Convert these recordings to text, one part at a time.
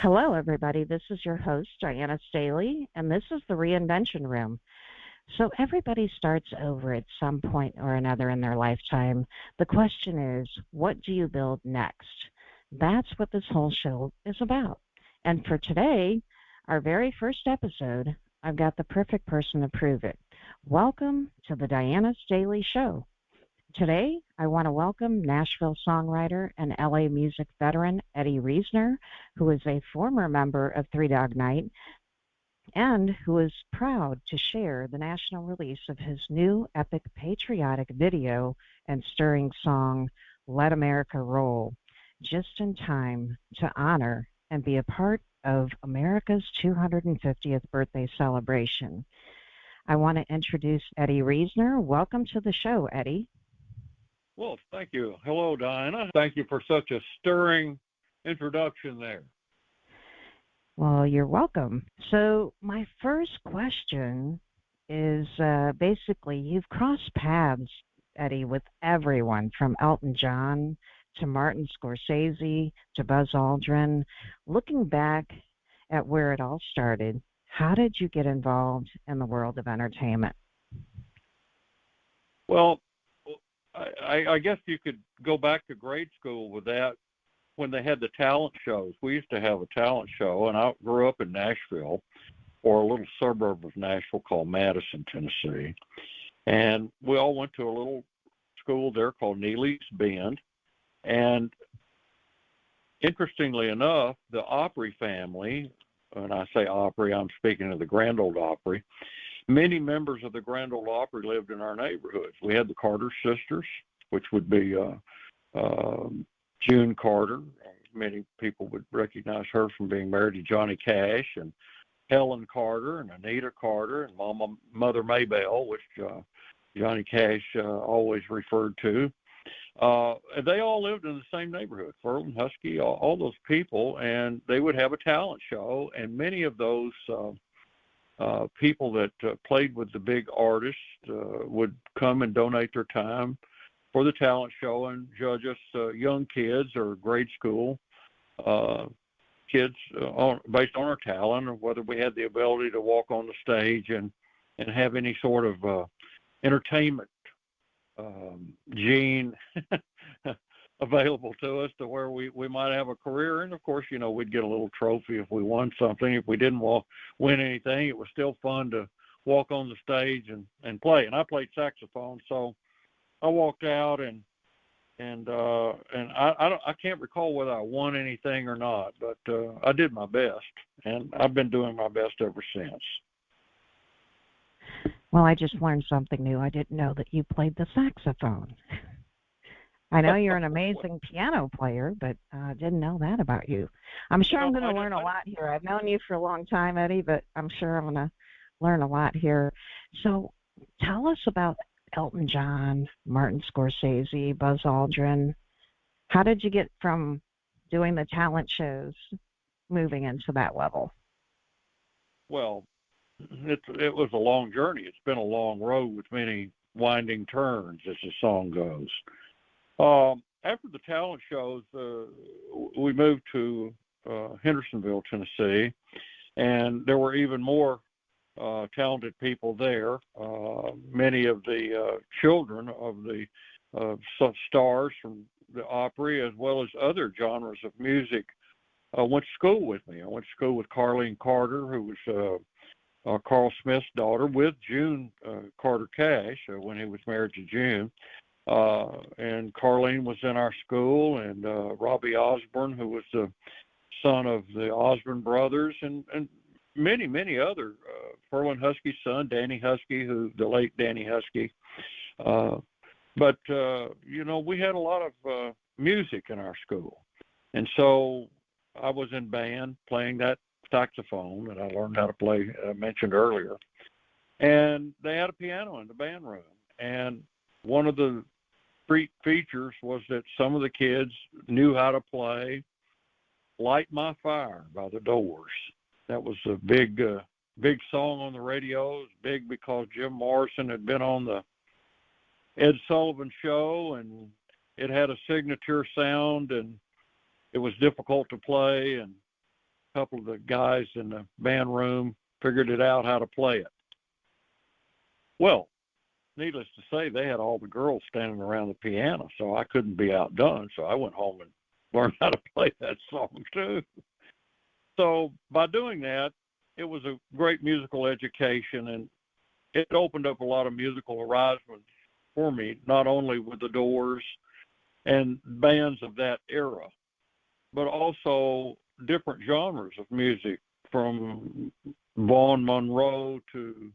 Hello, everybody. This is your host, Diana Staley, and this is the Reinvention Room. So everybody starts over at some point or another in their lifetime. The question is, what do you build next? That's what this whole show is about. And for today, our very first episode, I've got the perfect person to prove it. Welcome to the Diana Staley Show. Today, I want to welcome Nashville songwriter and LA music veteran Eddie Reisner, who is a former member of Three Dog Night and who is proud to share the national release of his new epic patriotic video and stirring song, Let America Roll, just in time to honor and be a part of America's 250th birthday celebration. I want to introduce Eddie Reisner. Welcome to the show, Eddie. Well, thank you. Hello, Diana. Thank you for such a stirring introduction there. Well, you're welcome. So my first question is basically you've crossed paths, Eddie, with everyone from Elton John to Martin Scorsese to Buzz Aldrin. Looking back at where it all started, how did you get involved in the world of entertainment? Well, I guess you could go back to grade school with that when they had the talent shows. We used to have a talent show, and I grew up in Nashville, or a little suburb of Nashville called Madison, Tennessee. And we all went to a little school there called Neely's Bend. And interestingly enough, the Opry family, when I say Opry, I'm speaking of the Grand Ole Opry, many members of the Grand Ole Opry lived in our neighborhoods. We had the Carter sisters, which would be June Carter. Many people would recognize her from being married to Johnny Cash, and Helen Carter and Anita Carter and Mother Maybelle, which Johnny Cash always referred to. They all lived in the same neighborhood, Furlan Husky, all those people, and they would have a talent show, and many of those people that played with the big artists would come and donate their time for the talent show and judge us young kids or grade school kids based on our talent, or whether we had the ability to walk on the stage and have any sort of entertainment gene available to us to where we might have a career. And of course, we'd get a little trophy if we won something. If we didn't win anything, it was still fun to walk on the stage and play. And I played saxophone, so I walked out and I can't recall whether I won anything or not, but I did my best, and I've been doing my best ever since. Well, I just learned something new. I didn't know that you played the saxophone. I know you're an amazing piano player, but I didn't know that about you. I'm sure I'm going to learn a lot here. I've known you for a long time, Eddie, but I'm sure I'm going to learn a lot here. So tell us about Elton John, Martin Scorsese, Buzz Aldrin. How did you get from doing the talent shows moving into that level? Well, it was a long journey. It's been a long road with many winding turns, as the song goes. After the talent shows, we moved to Hendersonville, Tennessee, and there were even more talented people there. Many of the children of the stars from the Opry, as well as other genres of music, went to school with me. I went to school with Carlene Carter, who was Carl Smith's daughter, with June Carter Cash when he was married to June. And Carlene was in our school, and Robbie Osborne, who was the son of the Osborne brothers, and many, many other. Furlan Husky's son, Danny Husky, the late Danny Husky. But we had a lot of music in our school. And so I was in band playing that saxophone that I learned how to play, I mentioned earlier. And they had a piano in the band room. And one of the features was that some of the kids knew how to play Light My Fire by the Doors. That was a big song on the radio. It was big because Jim Morrison had been on the Ed Sullivan Show, and it had a signature sound, and it was difficult to play. And couple of the guys in the band room figured it out how to play it. Well, needless to say, they had all the girls standing around the piano, so I couldn't be outdone. So I went home and learned how to play that song too. So by doing that, it was a great musical education, and it opened up a lot of musical horizons for me, not only with the Doors and bands of that era, but also different genres of music, from Vaughn Monroe to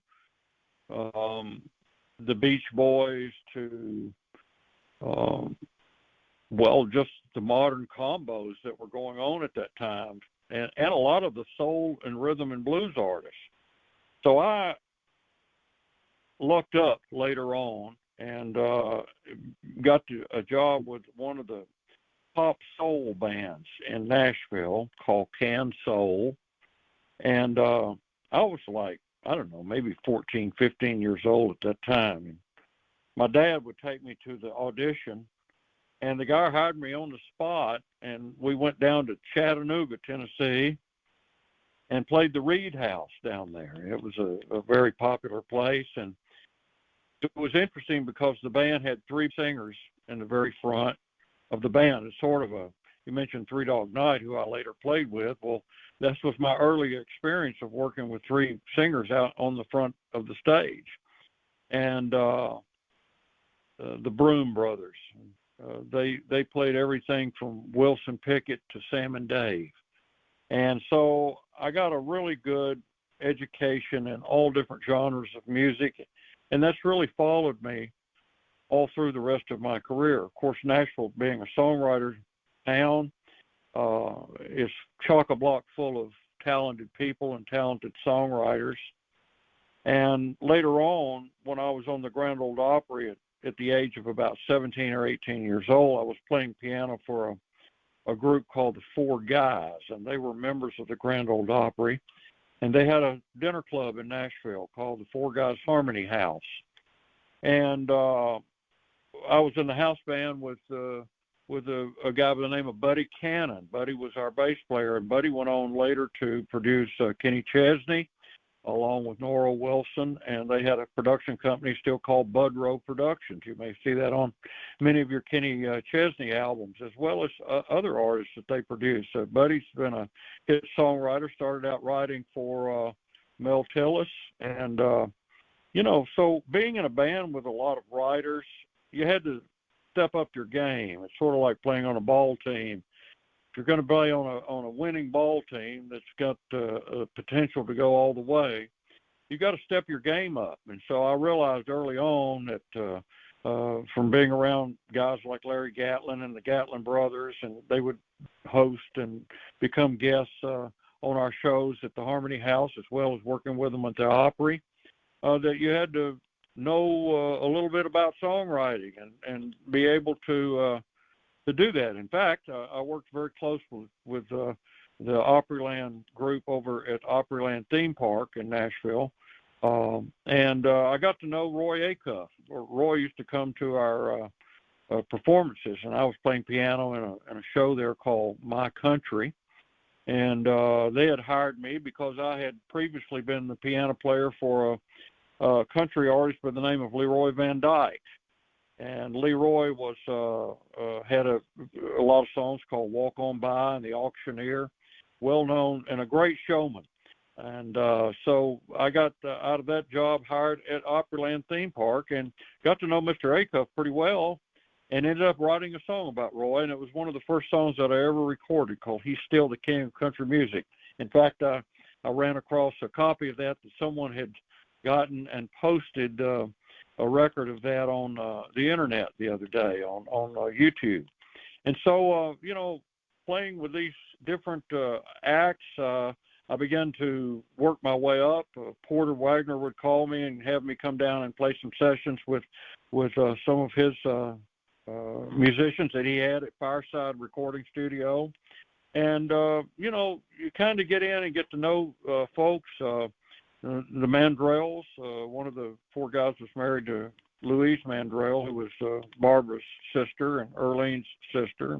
the Beach Boys to, just the modern combos that were going on at that time, and a lot of the soul and rhythm and blues artists. So I lucked up later on and got a job with one of the pop soul bands in Nashville called Can Soul. And I was like, I don't know, maybe 14, 15 years old at that time. And my dad would take me to the audition, and the guy hired me on the spot, and we went down to Chattanooga, Tennessee, and played the Reed House down there. It was a very popular place, and it was interesting because the band had three singers in the very front of the band. It's sort of you mentioned Three Dog Night, who I later played with. Well, this was my early experience of working with three singers out on the front of the stage. And the Broom Brothers, they played everything from Wilson Pickett to Sam and Dave. And so I got a really good education in all different genres of music, and that's really followed me all through the rest of my career. Of course, Nashville, being a songwriter town, is chock-a-block full of talented people and talented songwriters. And later on, when I was on the Grand Ole Opry at the age of about 17 or 18 years old, I was playing piano for a group called the Four Guys, and they were members of the Grand Ole Opry. And they had a dinner club in Nashville called the Four Guys Harmony House. And I was in the house band with a guy by the name of Buddy Cannon. Buddy was our bass player, and Buddy went on later to produce Kenny Chesney along with Nora Wilson, and they had a production company still called Budrow Productions. You may see that on many of your Kenny Chesney albums, as well as other artists that they produce. Buddy's been a hit songwriter, started out writing for Mel Tillis, and so being in a band with a lot of writers, you had to step up your game. It's sort of like playing on a ball team. If you're going to play on a winning ball team that's got potential to go all the way, you got to step your game up. And so I realized early on that from being around guys like Larry Gatlin and the Gatlin brothers, and they would host and become guests on our shows at the Harmony House, as well as working with them at the Opry, that you had to know a little bit about songwriting and be able to do that. In fact, I worked very close with the Opryland group over at Opryland Theme Park in Nashville, and I got to know Roy Acuff. Roy used to come to our performances, and I was playing piano in a show there called My Country, and they had hired me because I had previously been the piano player for a country artist by the name of Leroy Van Dyke. And Leroy had a lot of songs called Walk On By and The Auctioneer, well-known and a great showman. And so I got out of that job hired at Opryland Theme Park and got to know Mr. Acuff pretty well, and ended up writing a song about Roy. And it was one of the first songs that I ever recorded called He's Still the King of Country Music. In fact, I ran across a copy of that someone had gotten and posted a record of that on the internet the other day on YouTube. And so, playing with these different acts, I began to work my way up. Porter Wagner would call me and have me come down and play some sessions with some of his musicians that he had at Fireside Recording Studio. And, you kind of get in and get to know folks. The Mandrells, one of the Four Guys was married to Louise Mandrell, who was Barbara's sister and Earlene's sister.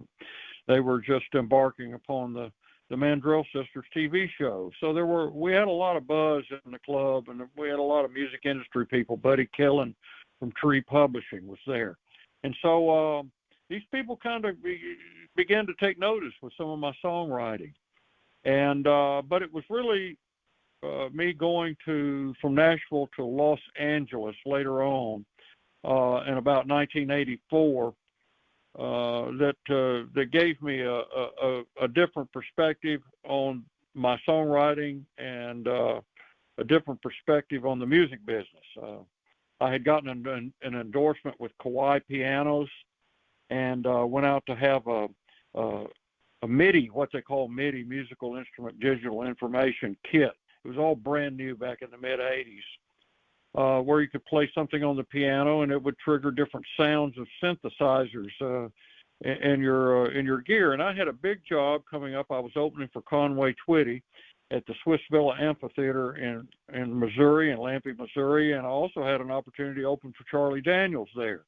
They were just embarking upon the the Mandrill Sisters TV show. So we had a lot of buzz in the club, and we had a lot of music industry people. Buddy Killen from Tree Publishing was there. And so these people kind of began to take notice with some of my songwriting. And but it was really me going from Nashville to Los Angeles later on in about 1984 that gave me a different perspective on my songwriting and a different perspective on the music business. I had gotten an endorsement with Kawai Pianos, and went out to have a MIDI, what they call MIDI, musical instrument digital information kit. It was all brand new back in the mid-'80s, where you could play something on the piano and it would trigger different sounds of synthesizers in your gear. And I had a big job coming up. I was opening for Conway Twitty at the Swiss Villa Amphitheater in Missouri, in Lampe, Missouri, and I also had an opportunity to open for Charlie Daniels there.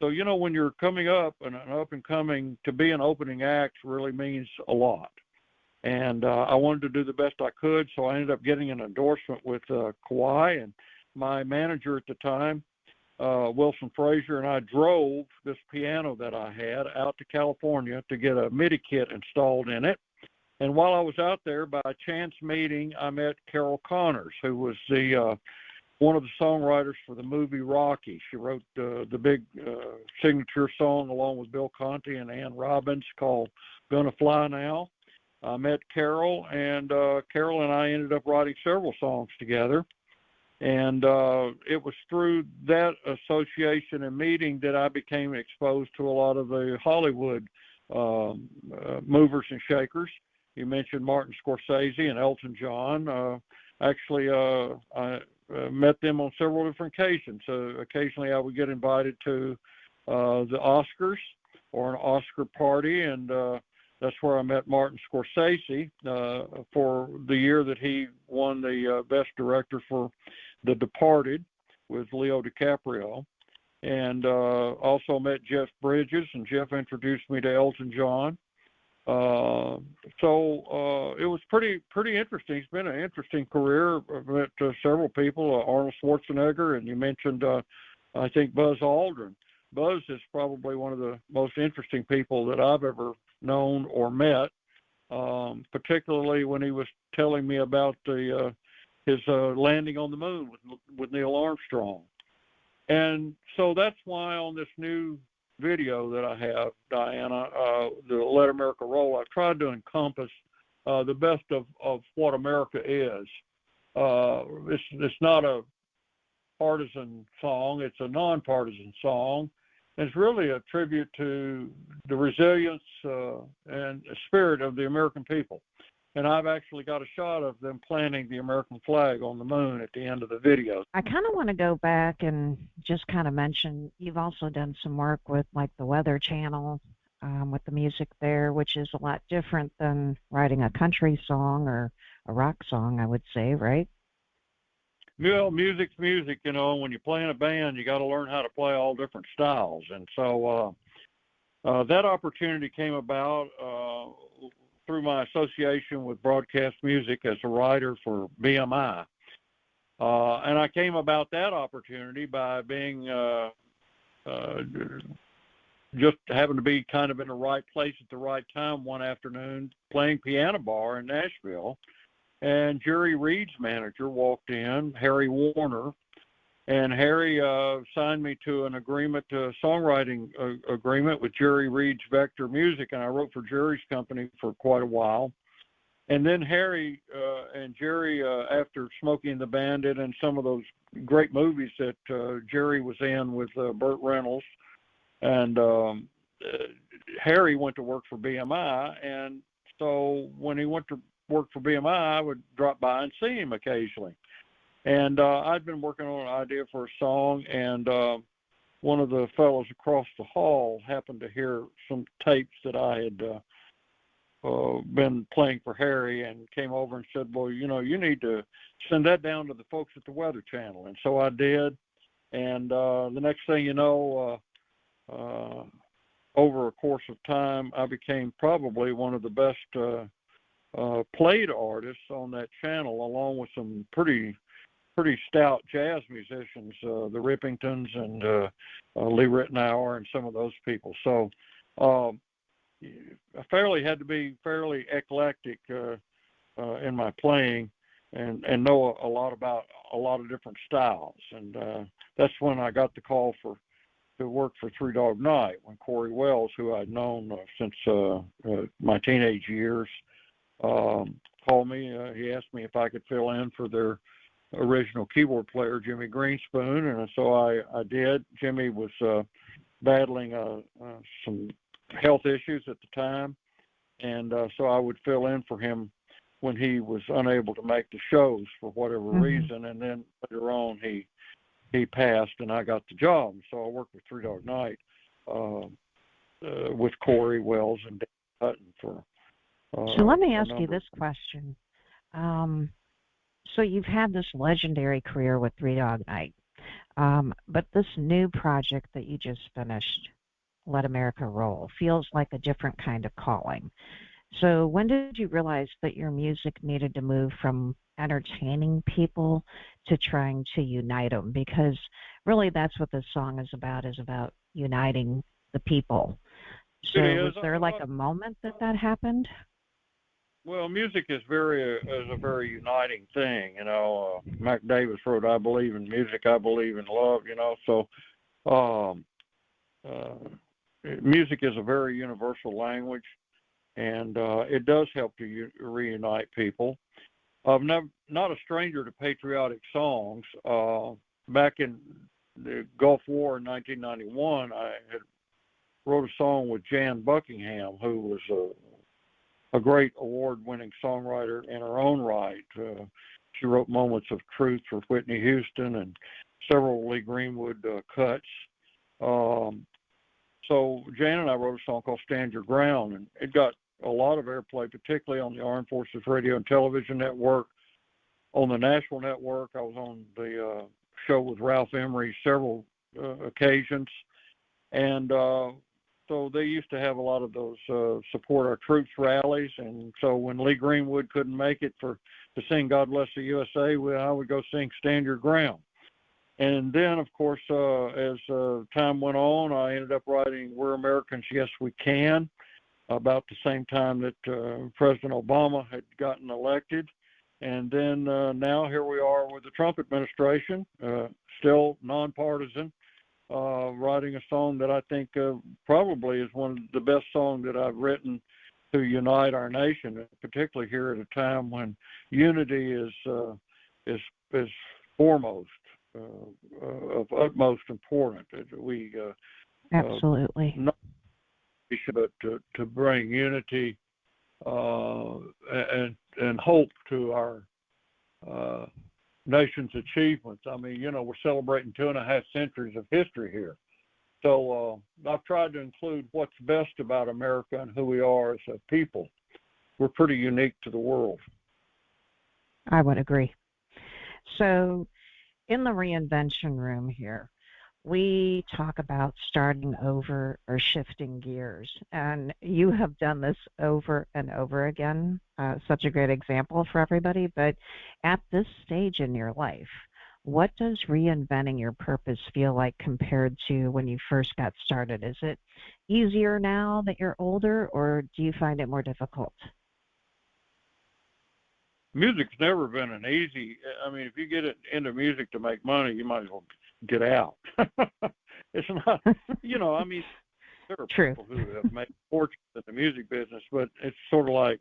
So, you know, when you're coming up and an up-and-coming, to be an opening act really means a lot. And I wanted to do the best I could, so I ended up getting an endorsement with Kawai, and my manager at the time, Wilson Frazier, and I drove this piano that I had out to California to get a MIDI kit installed in it. And while I was out there, by a chance meeting, I met Carol Connors, who was one of the songwriters for the movie Rocky. She wrote the big signature song along with Bill Conti and Ann Robbins called Gonna Fly Now. I met Carol, and Carol and I ended up writing several songs together. And it was through that association and meeting that I became exposed to a lot of the Hollywood movers and shakers. You mentioned Martin Scorsese and Elton John. Actually, I met them on several different occasions. Occasionally I would get invited to the Oscars or an Oscar party, and that's where I met Martin Scorsese for the year that he won the Best Director for The Departed with Leo DiCaprio. And also met Jeff Bridges, and Jeff introduced me to Elton John. So it was pretty interesting. It's been an interesting career. I've met several people, Arnold Schwarzenegger, and you mentioned, I think, Buzz Aldrin. Buzz is probably one of the most interesting people that I've ever known or met, particularly when he was telling me about his landing on the moon with Neil Armstrong. And so that's why on this new video that I have, Diana, the Let America Roll, I've tried to encompass the best of what America is. It's not a partisan song. It's a nonpartisan song. It's really a tribute to the resilience and spirit of the American people. And I've actually got a shot of them planting the American flag on the moon at the end of the video. I kind of want to go back and just kind of mention you've also done some work with like the Weather Channel with the music there, which is a lot different than writing a country song or a rock song, I would say, right? Well, music's music, you know. When you play in a band, you got to learn how to play all different styles. And so that opportunity came about through my association with broadcast music as a writer for BMI. And I came about that opportunity by being just having to be kind of in the right place at the right time one afternoon, playing piano bar in Nashville. And Jerry Reed's manager walked in, Harry Warner, and Harry signed me to an agreement, a songwriting agreement with Jerry Reed's Vector Music, and I wrote for Jerry's company for quite a while. And then Harry and Jerry, after Smokey and the Bandit and some of those great movies that Jerry was in with Burt Reynolds, and Harry went to work for BMI, and so when he went to work for BMI, I would drop by and see him occasionally. And I'd been working on an idea for a song, and one of the fellows across the hall happened to hear some tapes that I had been playing for Harry, and came over and said, well, you know, you need to send that down to the folks at the Weather Channel. And so I did. And the next thing you know, over a course of time, I became probably one of the best played artists on that channel, along with some pretty stout jazz musicians, the Rippingtons and Lee Ritenour and some of those people. So I had to be fairly eclectic in my playing and know a lot about a lot of different styles. And that's when I got the call to work for Three Dog Night, when Corey Wells, who I'd known since my teenage years, called me. He asked me if I could fill in for their original keyboard player, Jimmy Greenspoon, and so I did. Jimmy was battling some health issues at the time, and so I would fill in for him when he was unable to make the shows for whatever reason, and then later on he passed and I got the job. So I worked with Three Dog Night with Corey Wells and Dan Hutton for so let me ask you this question. So you've had this legendary career with Three Dog Night, but this new project that you just finished, Let America Roll, feels like a different kind of calling. So when did you realize that your music needed to move from entertaining people to trying to unite them? Because really that's what this song is about uniting the people. So was there like a moment that happened? Well, music is a very uniting thing, you know. Mac Davis wrote, "I believe in music, I believe in love," you know. So, music is a very universal language, and it does help to reunite people. I'm not a stranger to patriotic songs. Back in the Gulf War in 1991, I had wrote a song with Jan Buckingham, who was a great award-winning songwriter in her own right. She wrote Moments of Truth for Whitney Houston and several Lee Greenwood cuts. So Jan and I wrote a song called Stand Your Ground, and it got a lot of airplay, particularly on the Armed Forces Radio and Television Network, on the Nashville Network. I was on the show with Ralph Emery several occasions, and so they used to have a lot of those support our troops rallies. And so when Lee Greenwood couldn't make it to sing God Bless the USA, I would go sing Stand Your Ground. And then, of course, as time went on, I ended up writing We're Americans, Yes We Can, about the same time that President Obama had gotten elected. And then now here we are with the Trump administration, still nonpartisan, writing a song that I think probably is one of the best songs that I've written to unite our nation, particularly here at a time when unity is foremost, of utmost importance. We absolutely not but to bring unity and hope to our nation's achievements. I mean, you know, we're celebrating 2.5 centuries of history here. So I've tried to include what's best about America and who we are as a people. We're pretty unique to the world. I would agree. So in the Reinvention room here, we talk about starting over or shifting gears, and you have done this over and over again. Such a great example for everybody. But at this stage in your life, what does reinventing your purpose feel like compared to when you first got started? Is it easier now that you're older, or do you find it more difficult? Music's never been an easy. I mean, if you get into music to make money, you might as well get out. It's not, you know, I mean, there are True. people who have made fortunes in the music business, but it's sort of like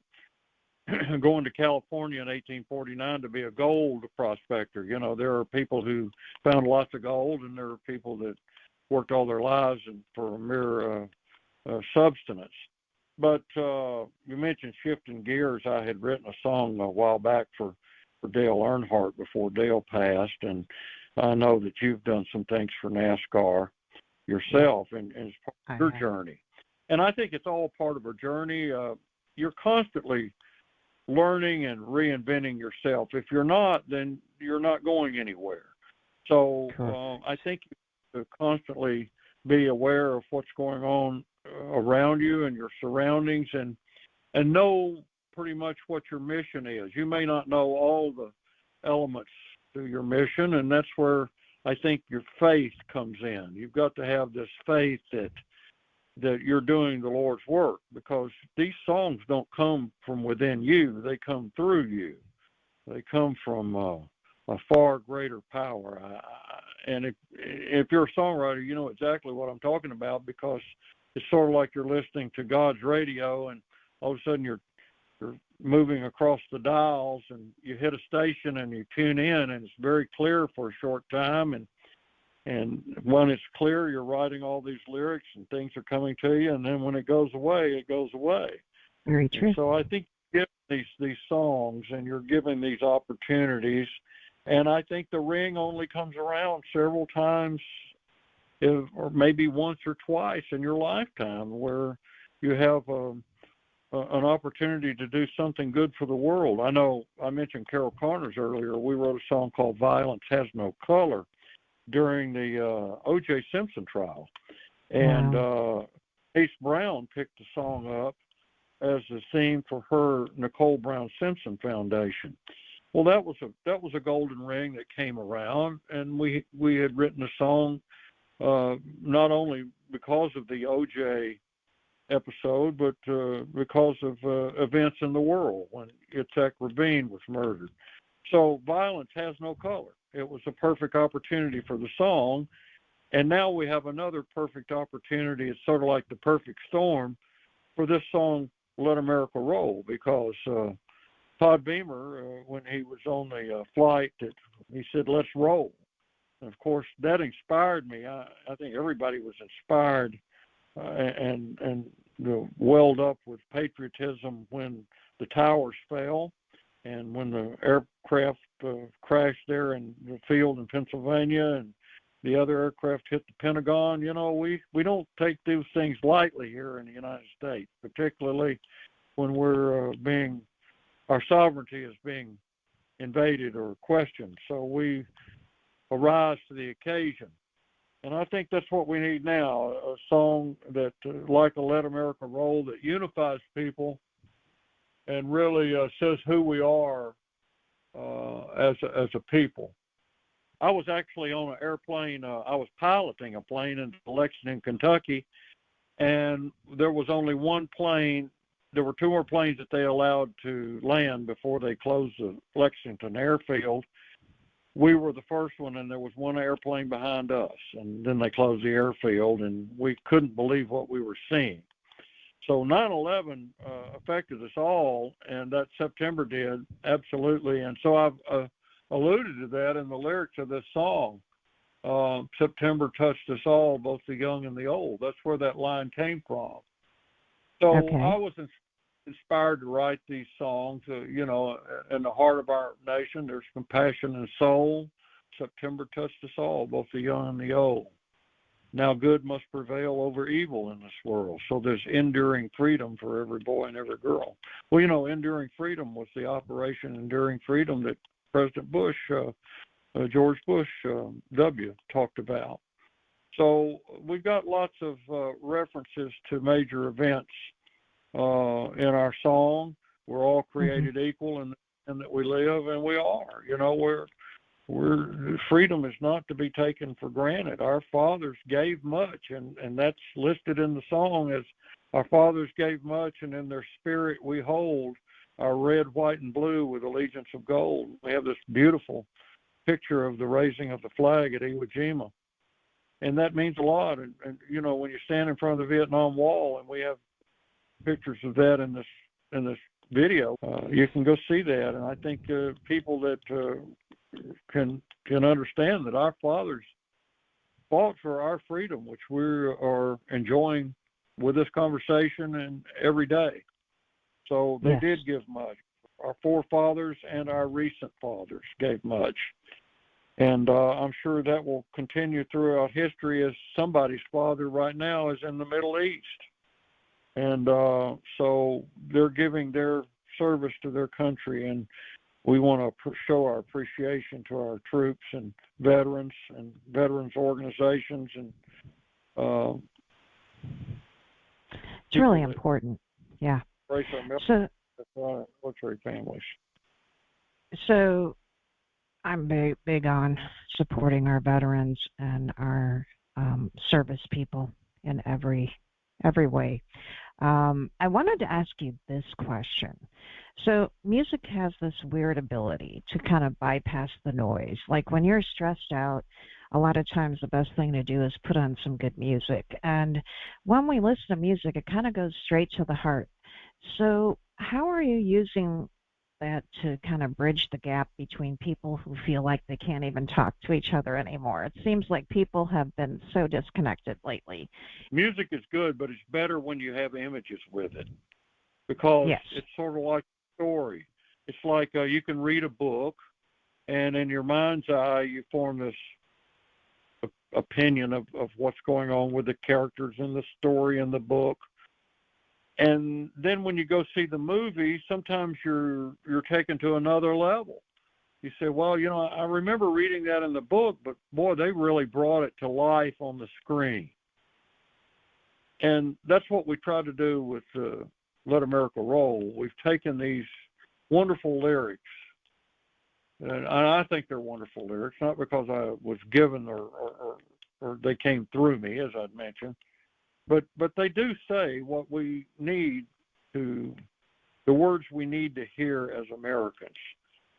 going to California in 1849 to be a gold prospector. You know, there are people who found lots of gold, and there are people that worked all their lives for a mere subsistence. But you mentioned shifting gears. I had written a song a while back for Dale Earnhardt before Dale passed, and I know that you've done some things for NASCAR yourself, and it's part of your journey. And I think it's all part of our journey. You're constantly learning and reinventing yourself. If you're not, then you're not going anywhere. So I think you have to constantly be aware of what's going on around you and your surroundings, and know pretty much what your mission is. You may not know all the elements to your mission, and that's where I think your faith comes in. You've got to have this faith that you're doing the Lord's work, because these songs don't come from within you. They come through you. They come from a far greater power. And if you're a songwriter, you know exactly what I'm talking about, because it's sort of like you're listening to God's radio, and all of a sudden you're moving across the dials, and you hit a station and you tune in, and it's very clear for a short time, and when it's clear, you're writing all these lyrics and things are coming to you, and then when it goes away, it goes away. Very true. And so I think you're giving these songs, and you're giving these opportunities, and I think the ring only comes around several times, or maybe once or twice in your lifetime, where you have an opportunity to do something good for the world. I know I mentioned Carol Connors earlier. We wrote a song called "Violence Has No Color" during the O.J. Simpson trial, and Ace Brown picked the song up as the theme for her Nicole Brown Simpson Foundation. Well, that was a golden ring that came around, and we had written a song not only because of the O.J. episode, but because of events in the world when Yitzhak Rabin was murdered. So Violence Has No Color. It was a perfect opportunity for the song, and now we have another perfect opportunity. It's sort of like the perfect storm for this song, Let America Roll, because Todd Beamer, when he was on the flight, he said, "Let's roll." And of course, that inspired me. I think everybody was inspired and welled up with patriotism when the towers fell and when the aircraft crashed there in the field in Pennsylvania and the other aircraft hit the Pentagon. You know, we don't take those things lightly here in the United States, particularly when our sovereignty is being invaded or questioned. So we arise to the occasion. And I think that's what we need now, a song that, like a Let America Roll, that unifies people and really says who we are as a people. I was actually on an airplane. I was piloting a plane in Lexington, Kentucky, and there was only one plane. There were two more planes that they allowed to land before they closed the Lexington airfield. We were the first one, and there was one airplane behind us, and then they closed the airfield, and we couldn't believe what we were seeing. So 9/11 affected us all, and that September did, absolutely. And so I've alluded to that in the lyrics of this song. September touched us all, both the young and the old. That's where that line came from. So okay. I was inspired to write these songs. In the heart of our nation, there's compassion and soul. September touched us all, both the young and the old. Now good must prevail over evil in this world. So there's enduring freedom for every boy and every girl. Well, enduring freedom was the Operation Enduring Freedom that President Bush, George Bush W. talked about. So we've got lots of references to major events in our song. We're all created equal, and that we live, and we are. We're freedom is not to be taken for granted. Our fathers gave much, and that's listed in the song as our fathers gave much, and in their spirit we hold our red, white, and blue with allegiance of gold. We have this beautiful picture of the raising of the flag at Iwo Jima, and that means a lot. And when you stand in front of the Vietnam Wall, and we have pictures of that in this video, you can go see that. And I think people that can understand that our fathers fought for our freedom, which we are enjoying with this conversation and every day. So they did give much. Our forefathers and our recent fathers gave much. And I'm sure that will continue throughout history, as somebody's father right now is in the Middle East. And so they're giving their service to their country, and we want to show our appreciation to our troops and veterans organizations. And it's really important. Yeah. Embrace our so military families. So I'm big on supporting our veterans and our service people in every way. I wanted to ask you this question. So music has this weird ability to kind of bypass the noise. Like when you're stressed out, a lot of times the best thing to do is put on some good music. And when we listen to music, it kind of goes straight to the heart. So how are you using that to kind of bridge the gap between people who feel like they can't even talk to each other anymore? It seems like people have been so disconnected lately. Music is good, but it's better when you have images with it, because Yes. It's sort of like a story. It's like you can read a book, and in your mind's eye, you form this opinion of what's going on with the characters in the story in the book. And then when you go see the movie, sometimes you're taken to another level. You say, well, I remember reading that in the book, but boy, they really brought it to life on the screen. And that's what we try to do with Let America Roll. We've taken these wonderful lyrics, and I think they're wonderful lyrics, not because I was given or they came through me, as I'd mentioned, but they do say what we need the words we need to hear as Americans.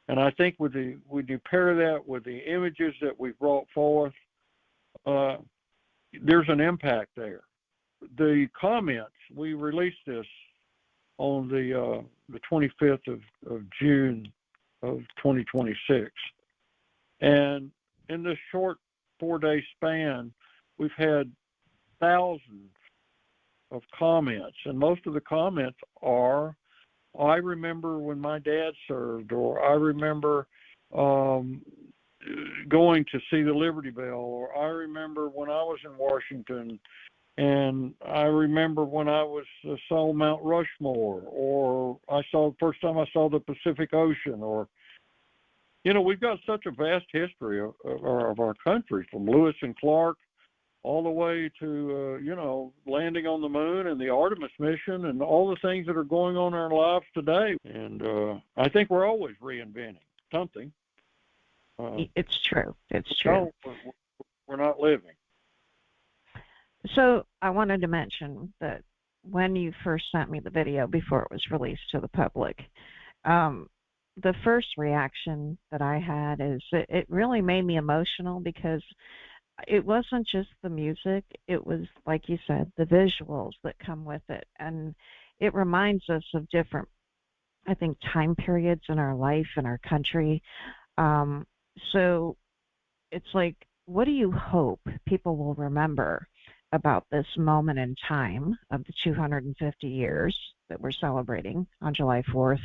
And I think when you pair that with the images that we've brought forth, there's an impact there. The comments, we released this on the 25th of June of 2026. And in this short 4-day span, we've had thousands of comments. And most of the comments are, I remember when my dad served, or I remember going to see the Liberty Bell, or I remember when I was in Washington, and I remember when I saw Mount Rushmore, or first time I saw the Pacific Ocean, or, we've got such a vast history of our country, from Lewis and Clark all the way to, landing on the moon and the Artemis mission and all the things that are going on in our lives today. And I think we're always reinventing something. It's true. It's true. We're not living. So I wanted to mention that when you first sent me the video before it was released to the public, the first reaction that I had is it really made me emotional, because it wasn't just the music. It was, like you said, the visuals that come with it. And it reminds us of different, I think, time periods in our life and our country. So it's like, what do you hope people will remember about this moment in time of the 250 years that we're celebrating on July 4th,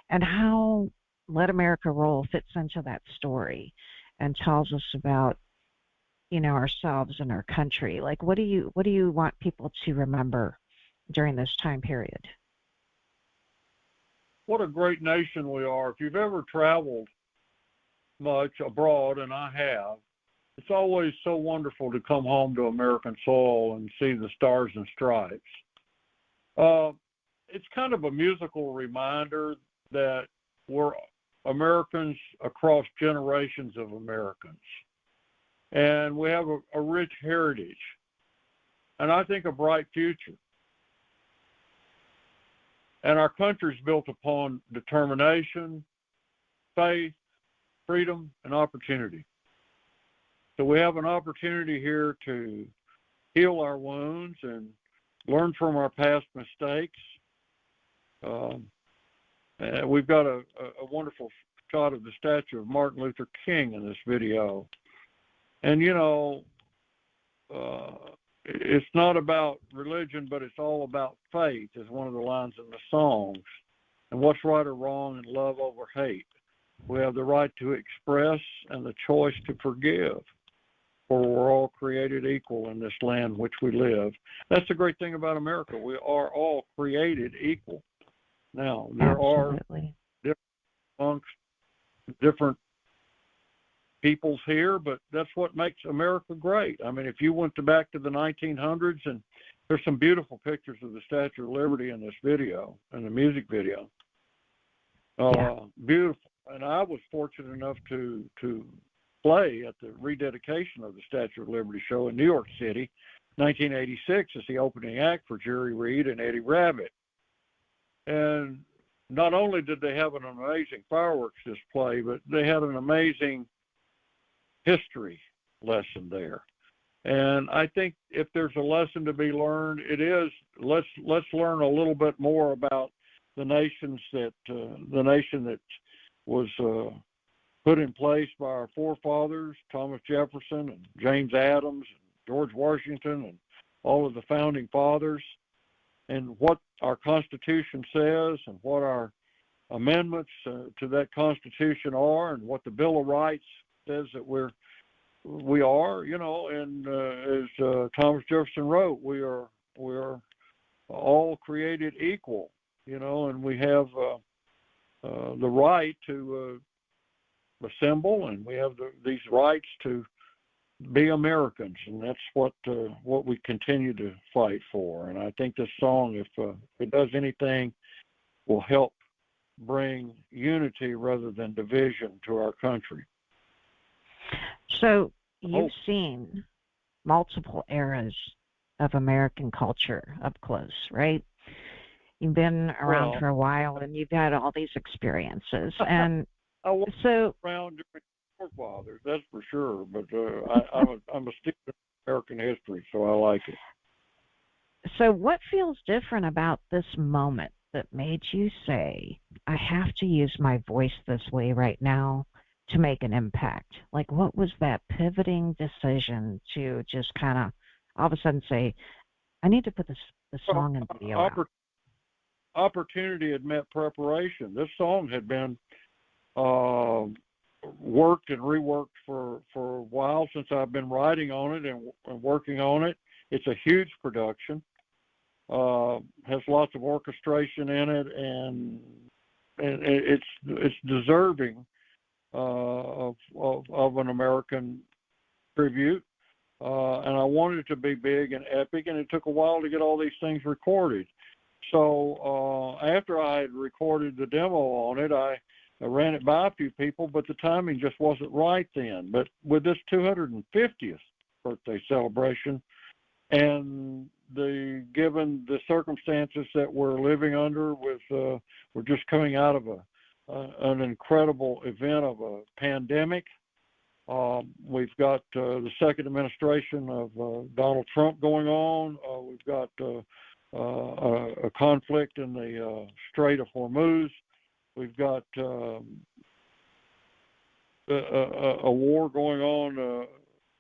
and how Let America Roll fits into that story and tells us about, ourselves and our country? Like, what do you want people to remember during this time period? What a great nation we are. If you've ever traveled much abroad, and I have, it's always so wonderful to come home to American soil and see the stars and stripes. It's kind of a musical reminder that we're Americans across generations of Americans. And we have a rich heritage, and I think a bright future. And our country's built upon determination, faith, freedom, and opportunity. So we have an opportunity here to heal our wounds and learn from our past mistakes. We've got a wonderful shot of the statue of Martin Luther King in this video. And, it's not about religion, but it's all about faith, is one of the lines in the songs. And what's right or wrong, and love over hate. We have the right to express and the choice to forgive, for we're all created equal in this land which we live. That's the great thing about America. We are all created equal. Now, there Absolutely. are amongst different peoples here, but that's what makes America great. I mean, if you went back to the 1900s, and there's some beautiful pictures of the Statue of Liberty in this video, in the music video. Beautiful. And I was fortunate enough to play at the rededication of the Statue of Liberty show in New York City, 1986, as the opening act for Jerry Reed and Eddie Rabbitt. And not only did they have an amazing fireworks display, but they had an amazing history lesson there. And I think if there's a lesson to be learned, it is let's learn a little bit more about the nation that was put in place by our forefathers, Thomas Jefferson and James Adams and George Washington and all of the founding fathers, and what our Constitution says and what our amendments to that Constitution are, and what the Bill of Rights says that we are, and as Thomas Jefferson wrote, we are all created equal, and we have the right to assemble, and we have these rights to be Americans, and that's what we continue to fight for. And I think this song, if it does anything, will help bring unity rather than division to our country. So you've seen multiple eras of American culture up close, right? You've been around for a while, and you've had all these experiences. And I was around during the forefathers, that's for sure. But I'm a student of American history, so I like it. So what feels different about this moment that made you say, I have to use my voice this way right now to make an impact? Like, what was that pivoting decision to just kind of all of a sudden say, I need to put the song in video out? Opportunity had met preparation. This song had been worked and reworked for a while since I've been writing on it and working on it. It's a huge production. Has lots of orchestration in it, and it's deserving of an American tribute. And I wanted it to be big and epic, and it took a while to get all these things recorded. So after I had recorded the demo on it, I ran it by a few people, but the timing just wasn't right then. But with this 250th birthday celebration, and given the circumstances that we're living under, we're just coming out of an incredible event of a pandemic. We've got the second administration of Donald Trump going on. We've got a conflict in the Strait of Hormuz. We've got a war going on,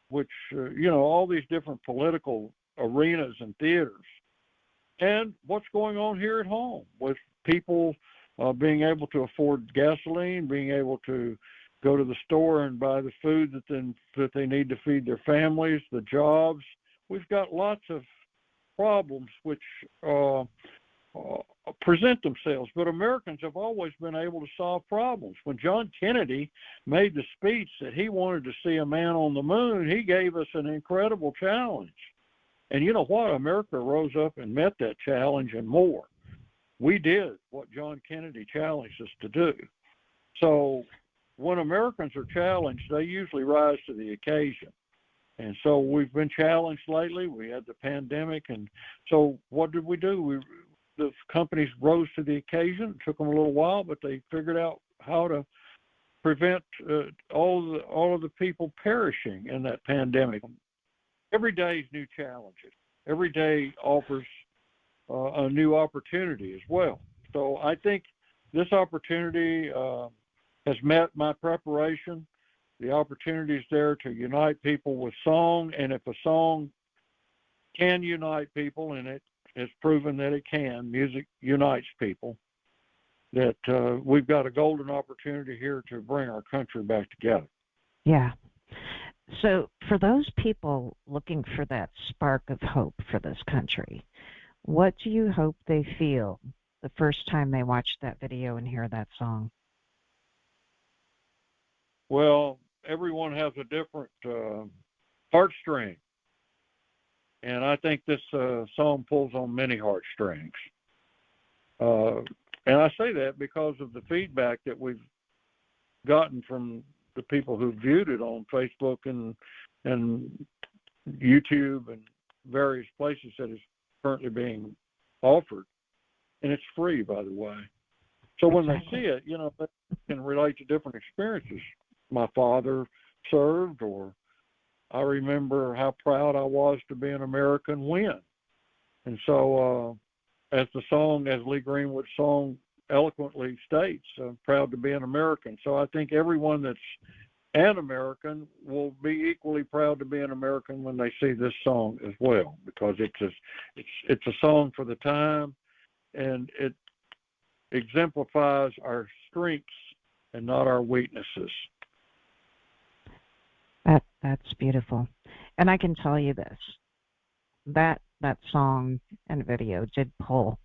which, all these different political arenas and theaters. And what's going on here at home with people being able to afford gasoline, being able to go to the store and buy the food that they need to feed their families, the jobs. We've got lots of problems which present themselves, but Americans have always been able to solve problems. When John Kennedy made the speech that he wanted to see a man on the moon, he gave us an incredible challenge. And you know what? America rose up and met that challenge and more. We did what John Kennedy challenged us to do. So when Americans are challenged, they usually rise to the occasion. And so we've been challenged lately. We had the pandemic. And so what did we do? The companies rose to the occasion. It took them a little while, but they figured out how to prevent all of the people perishing in that pandemic. Every day is new challenges. Every day offers a new opportunity as well. So I think this opportunity has met my preparation. The opportunity is there to unite people with song, and if a song can unite people, and it has proven that it can, music unites people, that we've got a golden opportunity here to bring our country back together. Yeah. So for those people looking for that spark of hope for this country, what do you hope they feel the first time they watch that video and hear that song? Well, everyone has a different heartstring, and I think this song pulls on many heartstrings. And I say that because of the feedback that we've gotten from the people who viewed it on Facebook and YouTube and various places that is currently being offered. And it's free, by the way. So when they see it, they can relate to different experiences. My father served, or I remember how proud I was to be an American when. And so as Lee Greenwood's song eloquently states, I'm proud to be an American. So I think everyone that's an American will be equally proud to be an American when they see this song as well, because it's a song for the time, and it exemplifies our strengths and not our weaknesses. That's beautiful. And I can tell you this, that song and video did pull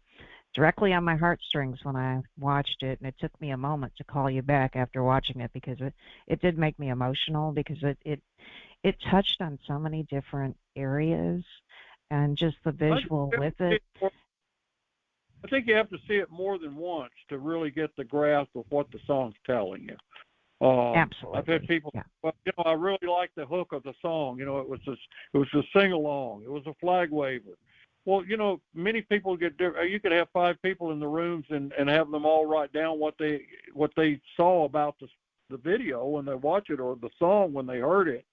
directly on my heartstrings when I watched it, and it took me a moment to call you back after watching it, because it did make me emotional, because it touched on so many different areas, and just the visual with it. I think you have to see it more than once to really get the grasp of what the song's telling you. Absolutely. I've had people, well, I really like the hook of the song. It was a sing-along. It was a flag waver. Well, many people you could have 5 people in the rooms and have them all write down what they saw about the video when they watch it, or the song when they heard it.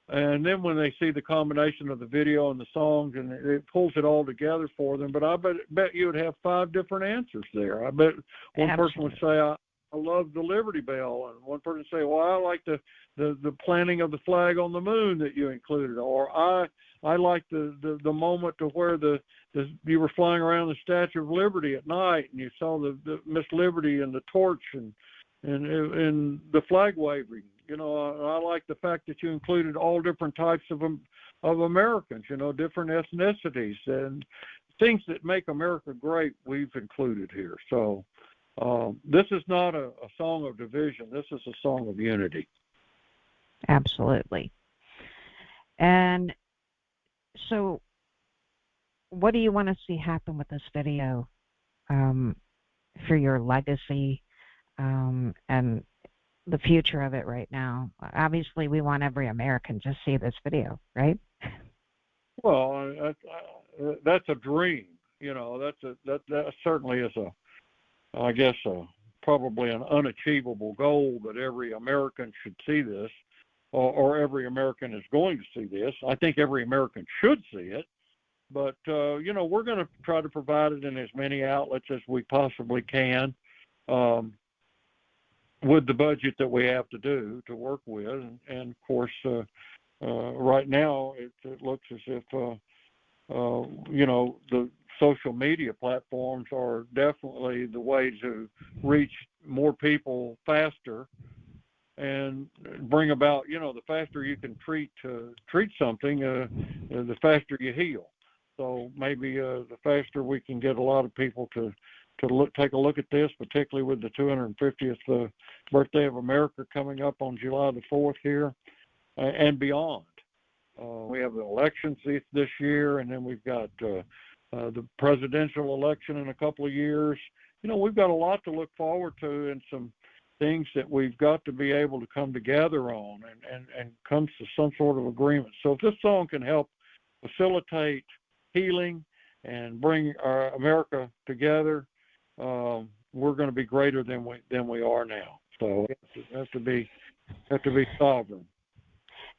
And then when they see the combination of the video and the songs, and it pulls it all together for them. But I bet you would have 5 different answers there. I bet one person would say, I love the Liberty Bell, and one person would say, well, I like the planting of the flag on the moon that you included, or I like the moment to where you were flying around the Statue of Liberty at night, and you saw the Miss Liberty and the torch and the flag waving. I like the fact that you included all different types of Americans, different ethnicities and things that make America great. We've included here. So this is not a song of division. This is a song of unity. Absolutely. And so what do you want to see happen with this video for your legacy and the future of it right now? Obviously, we want every American to see this video, right? Well, that's a dream. That certainly is probably an unachievable goal, that every American should see this, or every American is going to see this. I think every American should see it, but we're going to try to provide it in as many outlets as we possibly can, with the budget that we have to work with. And of course, right now it looks as if the social media platforms are definitely the way to reach more people faster and bring about, the faster you can treat something, the faster you heal. So maybe the faster we can get a lot of people to take a look at this, particularly with the 250th birthday of America coming up on July the 4th here and beyond. We have the elections this year, and then we've got the presidential election in a couple of years. We've got a lot to look forward to, and some things that we've got to be able to come together on and come to some sort of agreement. So if this song can help facilitate healing and bring our America together, we're going to be greater than we are now. So we have to be sovereign.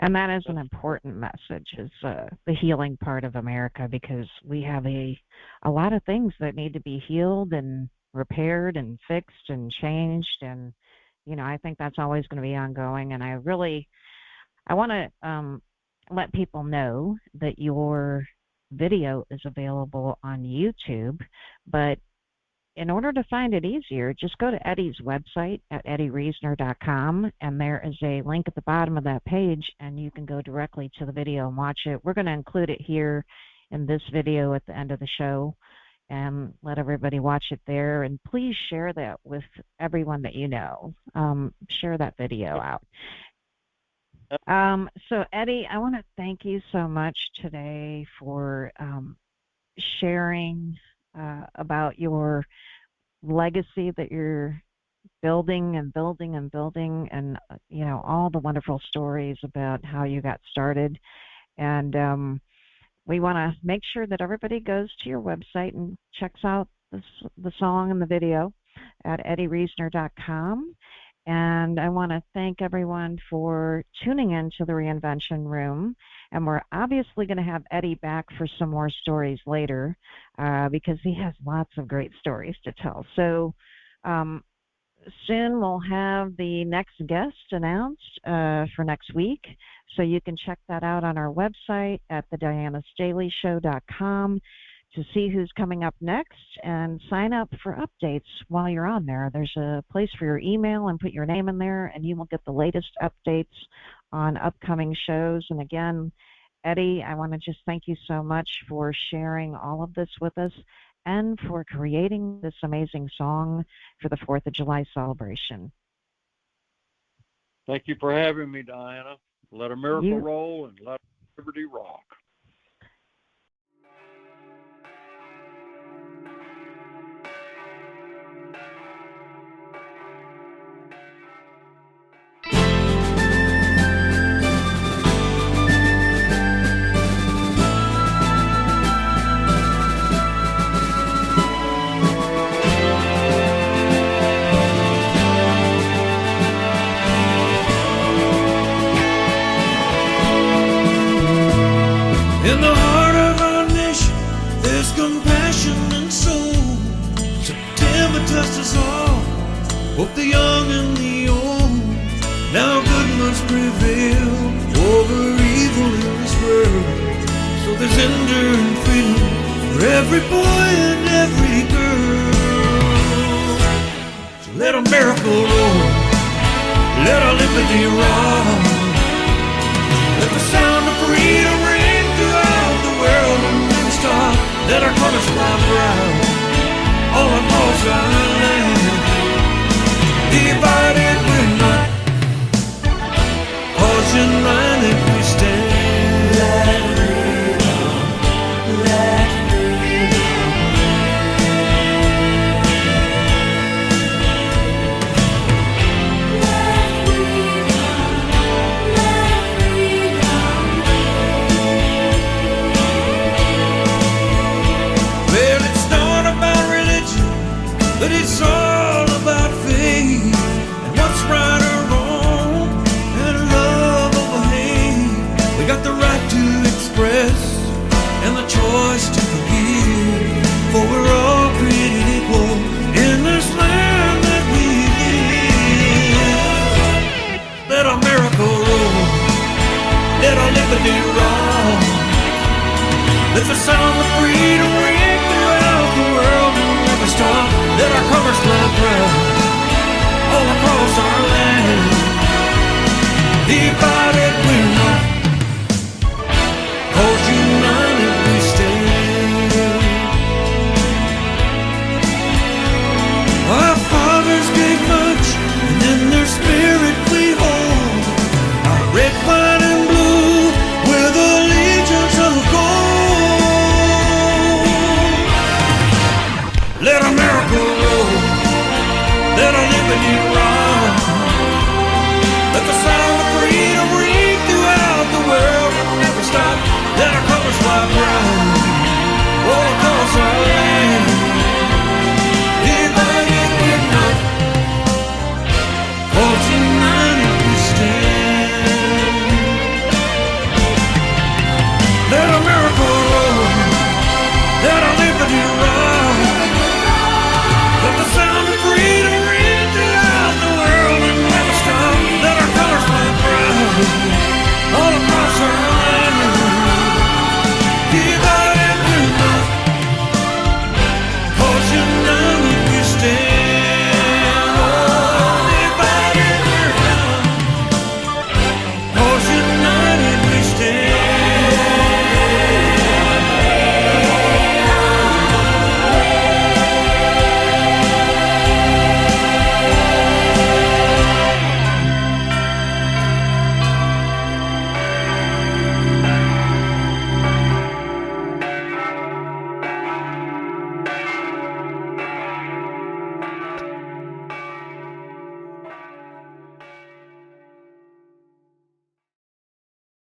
And that is an important message, is the healing part of America, because we have a lot of things that need to be healed and repaired and fixed and changed. And, I think that's always going to be ongoing. And I want to let people know that your video is available on YouTube, but in order to find it easier, just go to Eddie's website at eddiereisner.com, and there is a link at the bottom of that page, and you can go directly to the video and watch it. We're going to include it here in this video at the end of the show and let everybody watch it there. And please share that with everyone that you know. Share that video out. So, Eddie, I want to thank you so much today for sharing about your legacy that you're building and building and building, and all the wonderful stories about how you got started. And we want to make sure that everybody goes to your website and checks out the song and the video at eddiereisner.com. And I want to thank everyone for tuning in to the Reinvention Room. And we're obviously going to have Eddie back for some more stories later because he has lots of great stories to tell. So soon we'll have the next guest announced for next week. So you can check that out on our website at TheDianaStaleyShow.com to see who's coming up next and sign up for updates while you're on there. There's a place for your email, and put your name in there and you will get the latest updates on upcoming shows. And again, Eddie, I want to just thank you so much for sharing all of this with us and for creating this amazing song for the 4th of July celebration. Thank you for having me, Diana. Let a miracle roll and let liberty rock. In the heart of our nation, there's compassion and soul. September touched us all, both the young and the old. Now good must prevail over evil in this world. So there's enduring freedom for every boy and every girl. So let a miracle roll, let our liberty rock. Let the sound of freedom ring throughout the world and never stop. Let our colors fly proud all across our land. Divided we're not, 'cause united we stand. Let freedom, let freedom reign. Let freedom, let freedom reign. Well, it's not about religion, but it's all about faith and what's right or wrong, and love over hate. We got the right to express and the choice to forgive, for we're all created equal in this land that we live. Let our miracle roll, let our liberty rock. Let the sound of freedom ring throughout the world and never stop. Let our colors fly proud all across our land. Divided we're not, 'cause united we stand. Our fathers gave much, and in their spirit we hold our red, white, and blue with a legions of gold. Let a miracle roll, let our liberty rock.